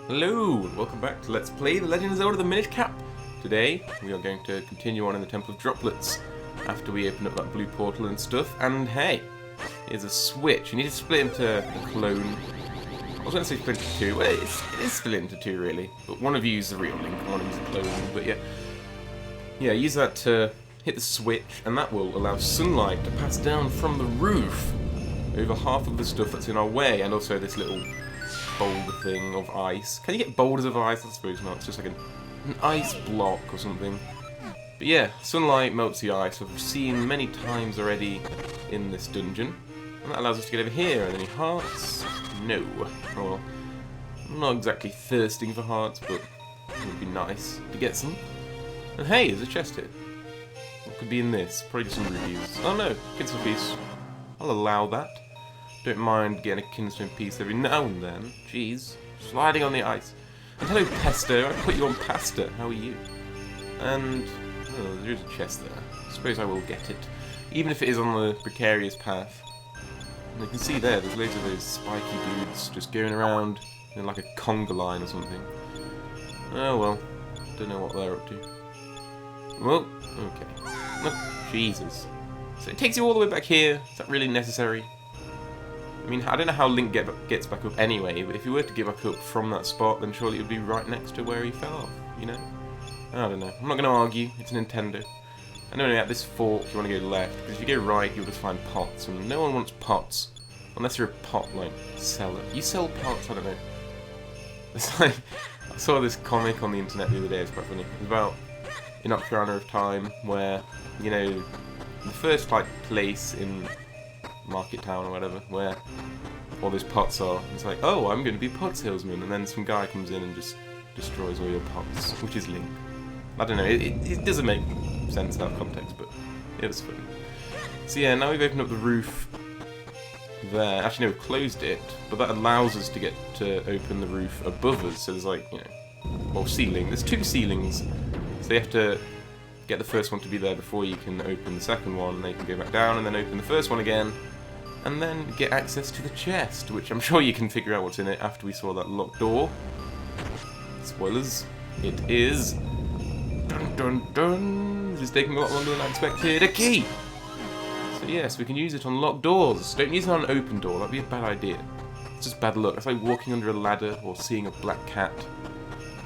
Hello, and welcome back to Let's Play The Legend of Zelda, the Minish Cap. Today, we are going to continue on in the Temple of Droplets after we open up that blue portal and stuff. And hey, here's a switch. You need to split into a clone. I was going to say split into two. Well, it is split into two, really. But one of you is the real Link, and one of you is a clone. But yeah, use that to hit the switch, and that will allow sunlight to pass down from the roof over half of the stuff that's in our way, and also this little boulder thing of ice. Can you get boulders of ice? I suppose not. It's just like an ice block or something. But yeah, sunlight melts the ice. I've seen many times already in this dungeon. And that allows us to get over here. And any hearts? No. Oh well. I'm not exactly thirsting for hearts, but it would be nice to get some. And hey, there's a chest here. What could be in this? Probably just some rubies. Oh no, Kinstone piece. I'll allow that. Don't mind getting a Kinstone piece every now and then. Jeez. Sliding on the ice. And hello, Pesto. I put you on pasta. How are you? And oh, there is a chest there. I suppose I will get it. Even if it is on the precarious path. And you can see there's loads of those spiky dudes just going around in like a conga line or something. Oh well. Don't know what they're up to. Well, okay. Oh, Jesus. So it takes you all the way back here. Is that really necessary? I mean, I don't know how Link gets back up anyway, but if he were to get back up from that spot, then surely it would be right next to where he fell off, you know? I don't know. I'm not going to argue. It's Nintendo. I know at this fork you want to go left, because if you go right, you'll just find pots, and no one wants pots. Unless you're a pot, like, seller. You sell pots? I don't know. It's like, I saw this comic on the internet the other day, it's quite funny. It's about in Ocarina of Time, where, you know, the first, like, place in Market Town or whatever, where all those pots are. It's like, oh, I'm going to be pot salesman, and then some guy comes in and just destroys all your pots, which is Link. I don't know, it doesn't make sense out of context, but it was funny. So yeah, now we've opened up the roof there. Actually, no, we've closed it, but that allows us to get to open the roof above us, so there's like, you know, well, ceiling. There's two ceilings, so you have to get the first one to be there before you can open the second one, and then you can go back down and then open the first one again, and then get access to the chest, which I'm sure you can figure out what's in it after we saw that locked door. Spoilers. It is... Dun dun dun! This is taking a lot longer than I expected. A key! So yes, we can use it on locked doors. Don't use it on an open door, that'd be a bad idea. It's just bad luck. It's like walking under a ladder or seeing a black cat.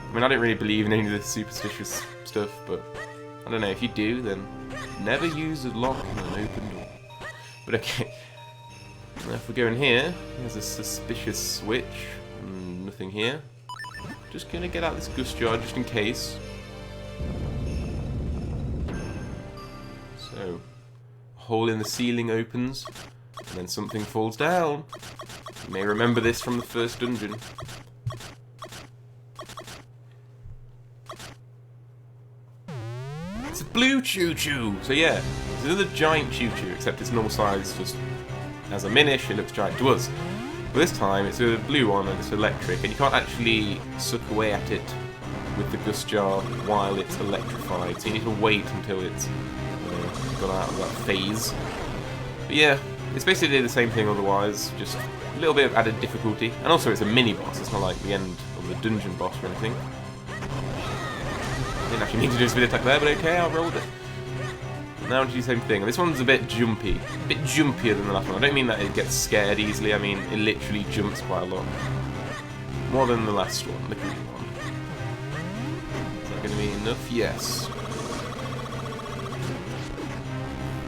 I mean, I don't really believe in any of this superstitious stuff, but I don't know, if you do, then never use a lock on an open door. But okay. Now if we go in here, there's a suspicious switch. Nothing here. Just gonna get out this gust jar just in case. So, a hole in the ceiling opens, and then something falls down. You may remember this from the first dungeon. It's a blue choo-choo! So yeah, it's another giant choo-choo, except it's normal size, just as a Minish, it looks giant to us. But this time, it's a blue one and it's electric, and you can't actually suck away at it with the gust jar while it's electrified, so you need to wait until it's got out of that phase. But yeah, it's basically the same thing otherwise, just a little bit of added difficulty, and also it's a mini-boss, it's not like the end of the dungeon boss or anything. I didn't actually need to do a spin attack there, but okay, I rolled it. Now to do the same thing. And this one's a bit jumpy. A bit jumpier than the last one. I don't mean that it gets scared easily, I mean it literally jumps quite a lot. More than the last one, the green one. Is that going to be enough? Yes.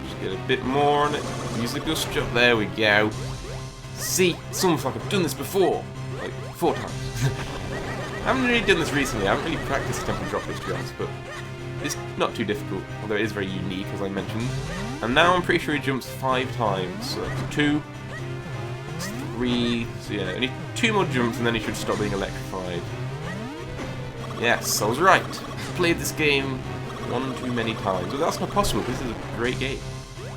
Just get a bit more on it. Use the gust jump. There we go. See? It's almost like I've done this before. Like 4 times. I haven't really done this recently. I haven't really practiced Temple Droplets, to be honest, but it's not too difficult, although it is very unique, as I mentioned. And now I'm pretty sure he jumps 5 times. So that's 2, 3, so yeah, only 2 more jumps and then he should stop being electrified. Yes, I was right. I've played this game one too many times. But that's not possible, this is a great game.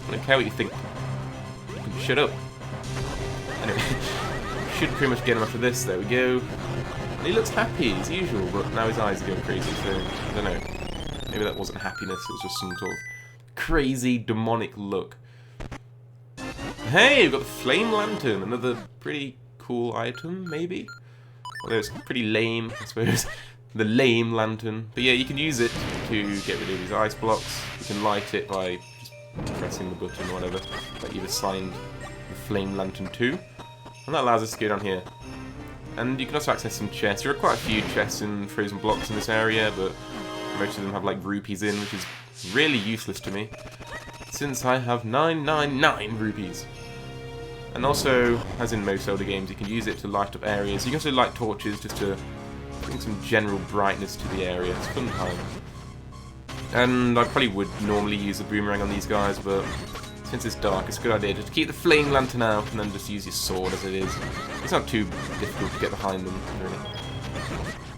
I don't care what you think. You can shut up. Anyway, should pretty much get him after this. There we go. And he looks happy as usual, but now his eyes are going crazy, so I don't know. Maybe that wasn't happiness, it was just some sort of crazy demonic look. Hey, we've got the Flame Lantern, another pretty cool item, maybe? Although it's pretty lame, I suppose. The lame lantern. But yeah, you can use it to get rid of these ice blocks. You can light it by just pressing the button or whatever that you've assigned the flame lantern to. And that allows us to go down here. And you can also access some chests. There are quite a few chests and frozen blocks in this area, but most of them have like rupees in, which is really useless to me, since I have 999 rupees. And also, as in most Zelda games, you can use it to light up areas. You can also light torches just to bring some general brightness to the area. It's a fun time. And I probably would normally use a boomerang on these guys, but since it's dark, it's a good idea just to keep the flame lantern out and then just use your sword as it is. It's not too difficult to get behind them, really.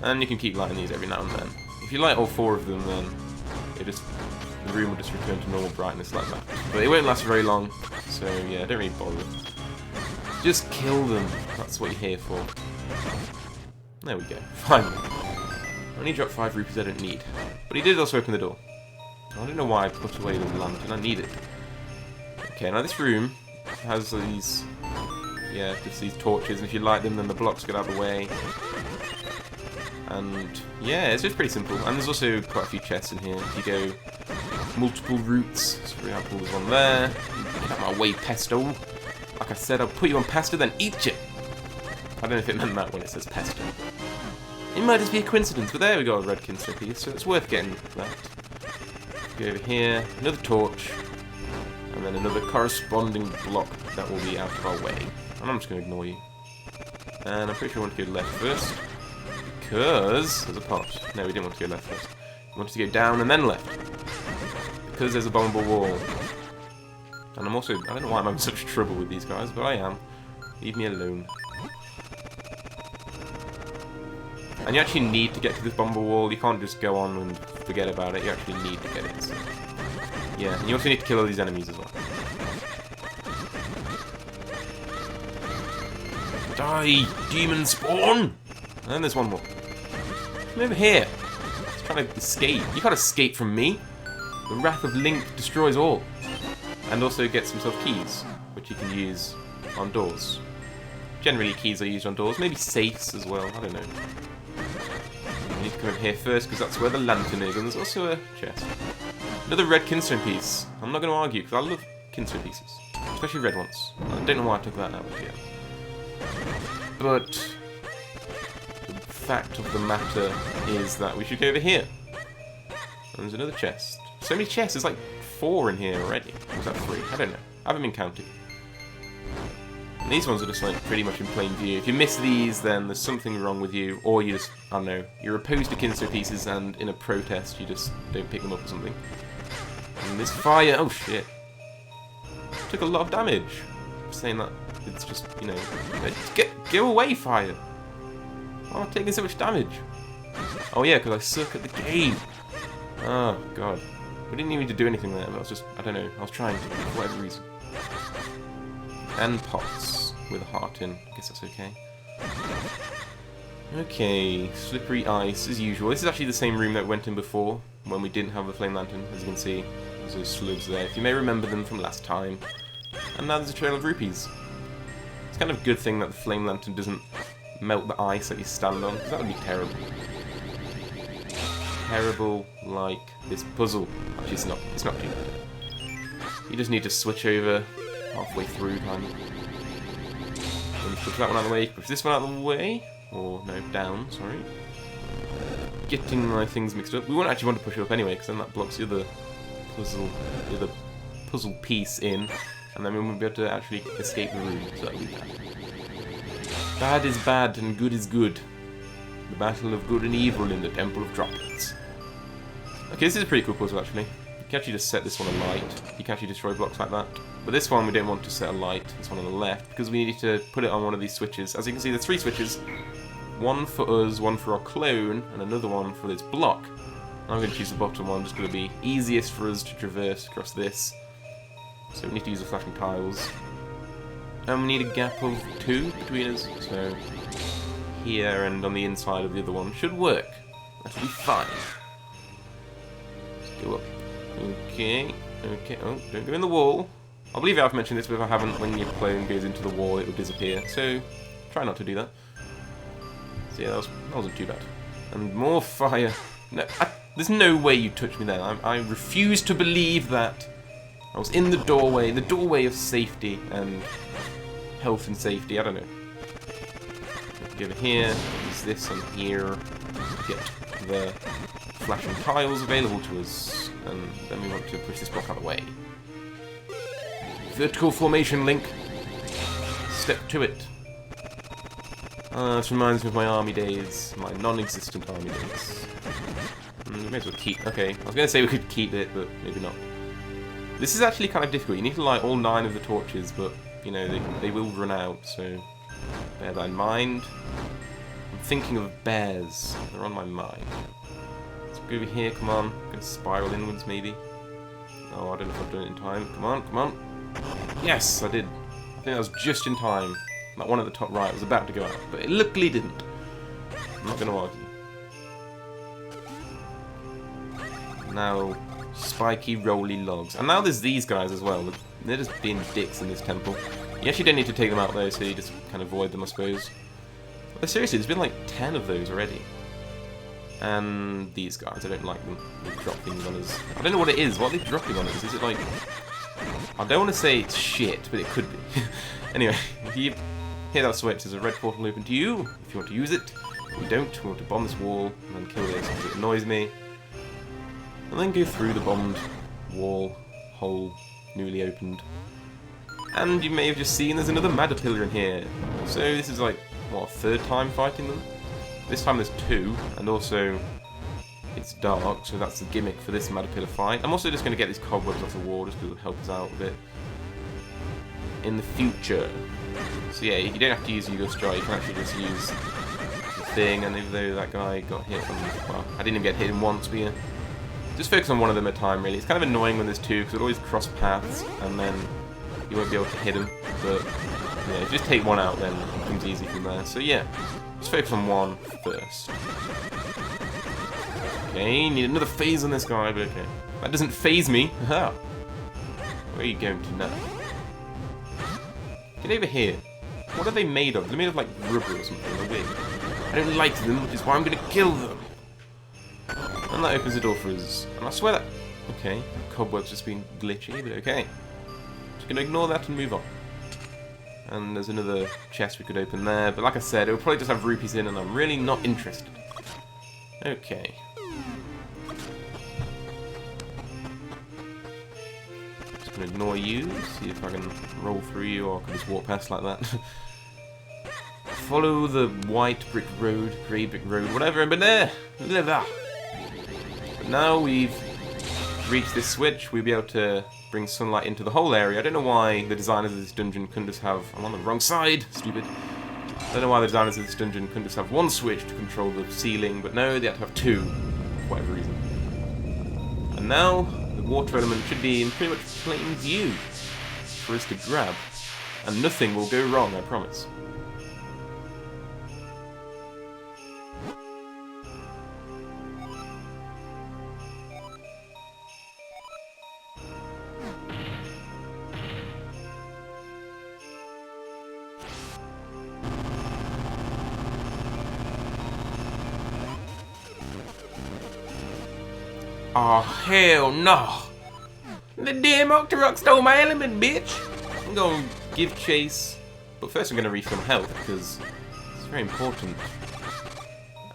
And you can keep lighting these every now and then. If you light all 4 of them, then the room will just return to normal brightness like that. But it won't last very long, so yeah, don't really bother. Just kill them. That's what you're here for. There we go. Finally. I only dropped 5 rupees I don't need. But he did also open the door. I don't know why I put away the lantern. I need it. Okay, now this room has these, yeah, just these torches, and if you light them, then the blocks get out of the way. And yeah, it's just pretty simple. And there's also quite a few chests in here. If you go multiple routes, so for example, there's one there. Get out of my way, pesto. Like I said, I'll put you on pesto, then eat you. I don't know if it meant that when it says pesto. It might just be a coincidence, but there we go, a red Kinstone piece, so it's worth getting that. Go over here, another torch. And then another corresponding block that will be out of our way. And I'm just going to ignore you. And I'm pretty sure I want to go left first. Because there's a pot. No, we didn't want to go left first. We wanted to go down and then left. Because there's a bombable wall. And I'm also, I don't know why I'm having such trouble with these guys, but I am. Leave me alone. And you actually need to get to this bombable wall. You can't just go on and forget about it. You actually need to get it. So. Yeah, and you also need to kill all these enemies as well. Die, demon spawn! And then there's one more. Come over here. He's trying to escape. You can't escape from me. The Wrath of Link destroys all. And also gets himself keys, which you can use on doors. Generally, keys are used on doors. Maybe safes as well. I don't know. You need to come over here first, because that's where the lantern is. And there's also a chest. Another red Kinstone piece. I'm not going to argue, because I love Kinstone pieces. Especially red ones. I don't know why I took that out yet. But the fact of the matter is that we should go over here. And there's another chest. So many chests. There's like 4 in here already. Or was that 3? I don't know. I haven't been counting. And these ones are just like pretty much in plain view. If you miss these, then there's something wrong with you. Or you just, I don't know, you're opposed to Kinstone pieces and in a protest you just don't pick them up or something. And this fire, oh shit. Took a lot of damage. I'm saying that it's just, you know, go away, fire. Oh, I'm taking so much damage. Oh yeah, because I suck at the game. Oh god. We didn't even need to do anything there, but I was just, I don't know, I was trying to, for whatever reason. And pots with a heart in. I guess that's okay. Okay, slippery ice as usual. This is actually the same room that we went in before, when we didn't have the flame lantern, as you can see. There's those slugs there, if you may remember them from last time. And now there's a trail of rupees. It's kind of a good thing that the flame lantern doesn't melt the ice that you stand on, because that would be terrible. Terrible like this puzzle. Actually, it's not too bad. You just need to switch over halfway through, kind of. Push that one out of the way, push this one out of the way. Or, no, down, sorry. Getting my things mixed up. We won't actually want to push it up anyway, because then that blocks the other puzzle piece in. And then we won't be able to actually escape the room, so that would be bad. Bad is bad, and good is good. The battle of good and evil in the Temple of Droplets. Okay, this is a pretty cool puzzle, actually. You can actually just set this one alight. You can actually destroy blocks like that. But this one we don't want to set alight, this one on the left, because we need to put it on one of these switches. As you can see, there's 3 switches. One for us, one for our clone, and another one for this block. I'm going to choose the bottom one, just going to be easiest for us to traverse across this. So we need to use the flashing tiles. And we need a gap of 2 between us, so here and on the inside of the other one should work. That'll be fine. Let's go up. Okay, okay, oh, don't go in the wall. I believe I've mentioned this, but if I haven't, when your clone goes into the wall, it will disappear, so try not to do that. So yeah, that wasn't too bad. And more fire. No, there's no way you touched me there. I refuse to believe that. I was in the doorway of safety and health and safety. I don't know. Go over here, use this and here, get the flashing tiles available to us, and then we want to push this block out of the way. Vertical formation, Link. Step to it. This reminds me of my army days, my non-existent army days. May as well keep. Okay, I was going to say we could keep it, but maybe not. This is actually kind of difficult. You need to light all 9 of the torches, but you know they will run out, so bear that in mind. I'm thinking of bears. They're on my mind. Let's go over here. Come on. I'm going to spiral inwards, maybe. Oh, I don't know if I've done it in time. Come on, come on. Yes, I did. I think that was just in time. That one at the top right was about to go out, but it luckily didn't. I'm not going to argue. Now, spiky, rolly logs. And now there's these guys as well. They're just being dicks in this temple. You actually don't need to take them out though, so you just kind of avoid them, I suppose. But seriously, there's been like 10 of those already. And these guys, I don't like them. They drop things on us. I don't know what it is. What are they dropping on us? Is it like... I don't want to say it's shit, but it could be. Anyway, if you hear that switch, there's a red portal open to you. If you want to use it. If you don't, we want to bomb this wall and then kill this because it annoys me. And then go through the bombed wall, hole, newly opened. And you may have just seen there's another Madapillar in here. So this is like, what, 3rd time fighting them? This time there's 2, and also it's dark, so that's the gimmick for this Madapillar fight. I'm also just going to get these cobwebs off the wall just because it'll help us out a bit in the future. So yeah, you don't have to use Eagle Strike, you can actually just use the thing, and even though that guy got hit, well, I didn't even get hit in once, but yeah. Just focus on one of them at a time, really. It's kind of annoying when there's 2, because it always cross paths, and then you won't be able to hit them. But yeah, if you just take one out, then it becomes easy from there. So yeah, just focus on one first. Okay, need another phase on this guy, but okay. That doesn't phase me. Aha. Where are you going to now? Get over here. What are they made of? They're made of like rubber or something. They're weird. I don't like them, which is why I'm going to kill them. And that opens the door for us. And I swear that... Okay, cobweb's just been glitchy, but okay. Just going to ignore that and move on. And there's another chest we could open there. But like I said, it will probably just have rupees in, and I'm really not interested. Okay. Just going to ignore you. See if I can roll through you, or I can just walk past like that. Follow the white brick road, grey brick road, whatever, but there! Now we've reached this switch, we'll be able to bring sunlight into the whole area. I don't know why the designers of this dungeon couldn't just have... I'm on the wrong side, stupid. I don't know why the designers of this dungeon couldn't just have one switch to control the ceiling, but no, they had to have 2, for whatever reason. And now, the water element should be in pretty much plain view for us to grab. And nothing will go wrong, I promise. Oh, hell no! The damn Octorok stole my element, bitch! I'm gonna give chase, but first I'm gonna refill my health, because it's very important.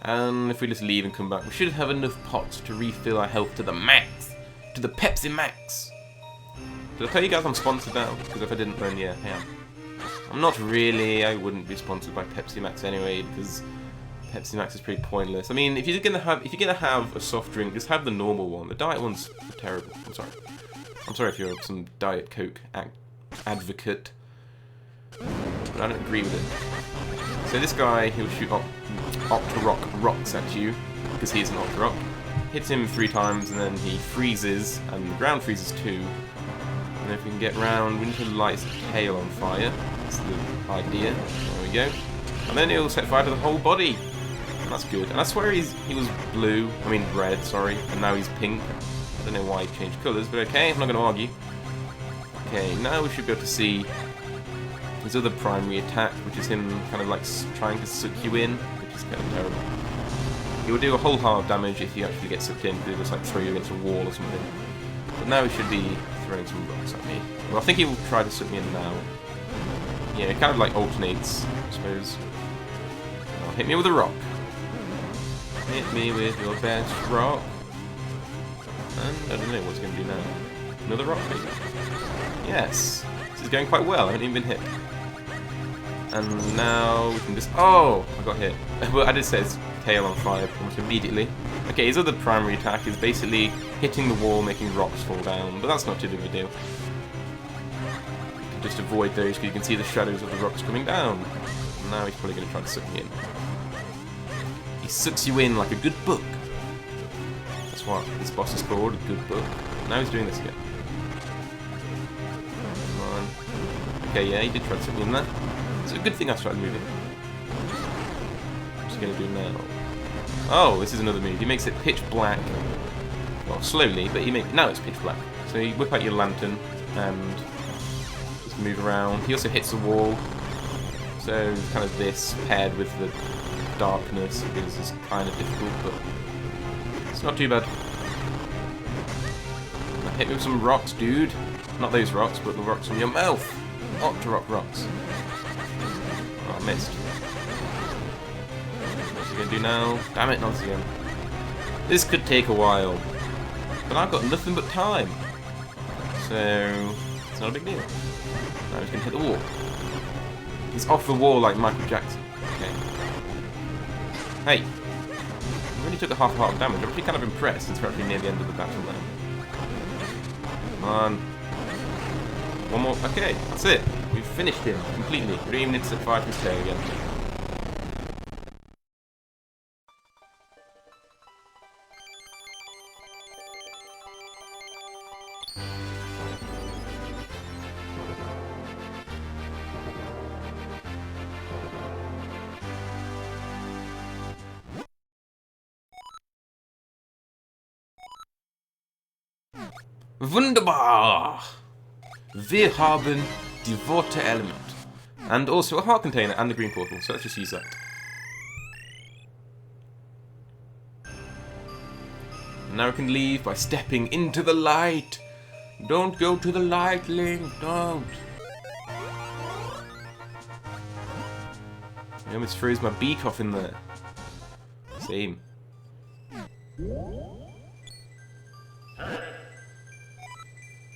And if we just leave and come back, we should have enough pots to refill our health to the max! To the Pepsi Max! Did I tell you guys I'm sponsored now? Because if I didn't, then yeah, I am. I'm not really, I wouldn't be sponsored by Pepsi Max anyway, because Pepsi Max is pretty pointless. I mean, if you're gonna have a soft drink, just have the normal one. The diet one's terrible. I'm sorry. I'm sorry if you're some Diet Coke advocate, but I don't agree with it. So this guy, he'll shoot Octorok rocks at you because he's an Octorok. Hits him 3 times and then he freezes, and the ground freezes too. And if we can get round, we need to light his tail on fire. That's the idea. There we go. And then he'll set fire to the whole body. That's good. And I swear he was blue, I mean red, sorry, and now he's pink. I don't know why he changed colours, but okay, I'm not going to argue. Okay, now we should be able to see his other primary attack, which is him kind of like trying to suck you in, which It's kind of terrible. He will do a whole heart of damage if you actually get sucked in, because he'll just like throw you against a wall or something. But now he should be throwing some rocks at me. Well, I think he will try to suck me in now. Yeah, it kind of like alternates, I suppose. Oh, hit me with a rock. Hit me with your best rock. And I don't know what's going to do now. Another rock, maybe? Yes. This is going quite well. I haven't even been hit. And now we can just... Oh! I got hit. Well, I did set his tail on fire almost immediately. Okay, his other primary attack is basically hitting the wall, making rocks fall down. But that's not too big of a deal. You can just avoid those because you can see the shadows of the rocks coming down. And now he's probably going to try to suck me in. He sucks you in like a good book. That's what this boss is called, a good book. Now he's doing this again. Come on. Okay, yeah, he did try to suck me in there. It's a good thing I started moving. What's he going to do now? Oh, this is another move. He makes it pitch black. Well, slowly, but now it's pitch black. So you whip out your lantern and just move around. He also hits the wall. So kind of this paired with the darkness is kind of difficult, but it's not too bad. Now hit me with some rocks, dude. Not those rocks, but the rocks from your mouth. Octorok rocks. Oh, I missed. What's he going to do now? Damn it, not again. This could take a while. But I've got nothing but time. So, it's not a big deal. Now he's going to hit the wall. He's off the wall like Michael Jackson. Okay. Hey. He really took a half a heart of damage. I'm actually kind of impressed since we're actually near the end of the battle now. Come on. One more. Okay, that's it. We've finished him completely. We don't even need to set fire to his tail again. Wunderbar! Wir haben die Water Element. And also a heart container and the green portal, so let's just use that. Now we can leave by stepping into the light. Don't go to the light, Link, don't. I almost froze my beak off in there. Same.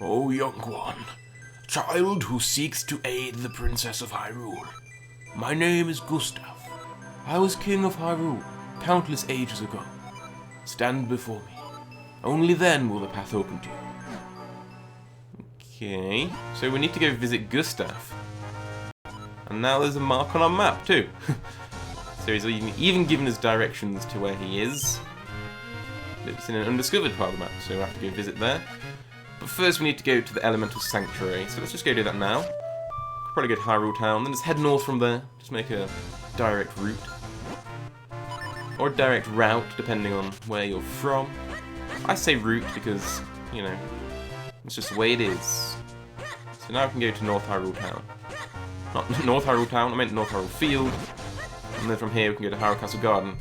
Oh, young one, child who seeks to aid the Princess of Hyrule. My name is Gustav. I was King of Hyrule countless ages ago. Stand before me. Only then will the path open to you. Okay, so we need to go visit Gustav. And now there's a mark on our map too. So he's even given us directions to where he is. It's in an undiscovered part of the map, so we'll have to go visit there. But first we need to go to the Elemental Sanctuary, so let's just go do that now. Could probably go to Hyrule Town, then just head north from there. Just make a direct route. Or a direct route, depending on where you're from. I say route because, you know, it's just the way it is. So now we can go to North Hyrule Town. Not North Hyrule Town, I meant North Hyrule Field. And then from here we can go to Hyrule Castle Garden.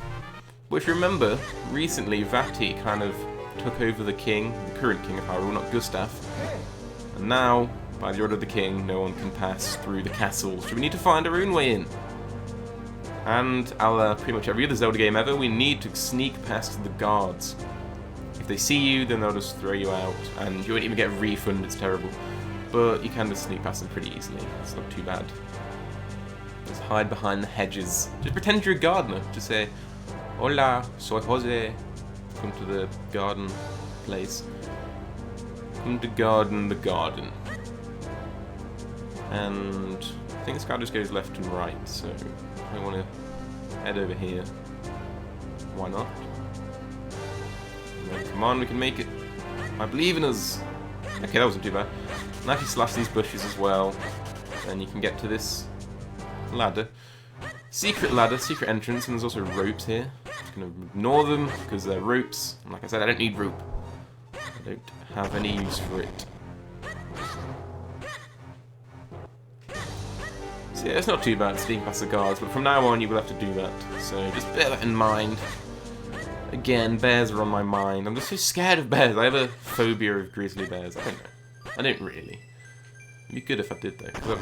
But if you remember, recently Vaati kind of took over the king, the current king of Hyrule, not Gustav. And now, by the order of the king, no one can pass through the castle. So we need to find our own way in. And pretty much every other Zelda game ever, we need to sneak past the guards. If they see you, then they'll just throw you out, and you won't even get a refund, it's terrible. But you can just sneak past them pretty easily, it's not too bad. Just hide behind the hedges. Just pretend you're a gardener, just say, Hola, soy Jose. Come to the garden place. Come to garden the garden. And I think this guy just goes left and right, so I want to head over here. Why not? Then, come on, we can make it. I believe in us. Okay, that wasn't too bad. Now if you slash these bushes as well, then you can get to this ladder. Secret ladder, secret entrance, and there's also ropes here. I'm just going to ignore them because they're ropes. And like I said, I don't need rope. I don't have any use for it. So yeah, it's not too bad sneaking past the guards, but from now on you will have to do that. So just bear that in mind. Again, bears are on my mind. I'm just so scared of bears. I have a phobia of grizzly bears. I don't know. I don't really. It'd be good if I did though, because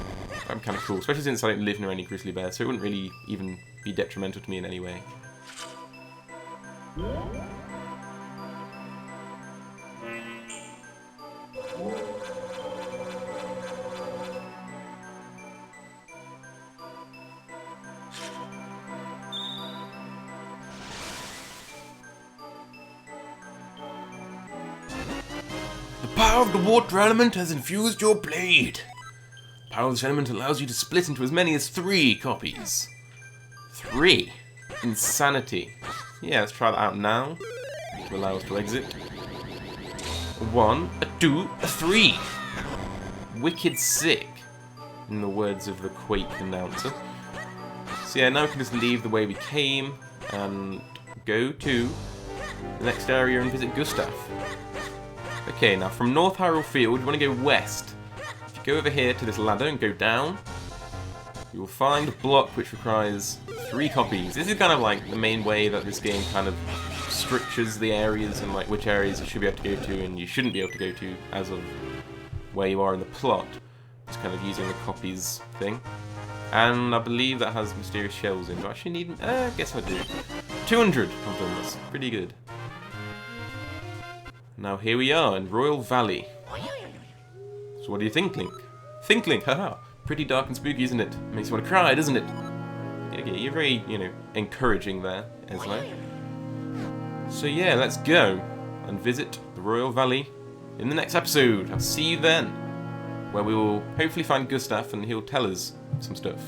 I'm kind of cool. Especially since I don't live near any grizzly bears, so it wouldn't really even be detrimental to me in any way. The power of the water element has infused your blade. The power of this element allows you to split into as many as 3 copies. 3? Insanity. Yeah, let's try that out now, to allow us to exit. A 1, a 2, a 3. Wicked sick, in the words of the Quake announcer. So yeah, now we can just leave the way we came, and go to the next area and visit Gustav. Okay, now from North Hyrule Field, you want to go west. If you go over here to this ladder and go down, you will find a block which requires 3 copies. This is kind of like the main way that this game kind of structures the areas and like which areas you should be able to go to and you shouldn't be able to go to as of where you are in the plot. It's kind of using the copies thing. And I believe that has mysterious shells in. Do I actually need... I guess I do. 200 of them, that's pretty good. Now here we are in Royal Valley. So what do you think, Link? Think, Link, haha. Pretty dark and spooky, isn't it? Makes you want to cry, doesn't it? Okay, you're very, encouraging there, Eslo. So yeah, let's go and visit the Royal Valley in the next episode. I'll see you then, where we will hopefully find Gustav and he'll tell us some stuff.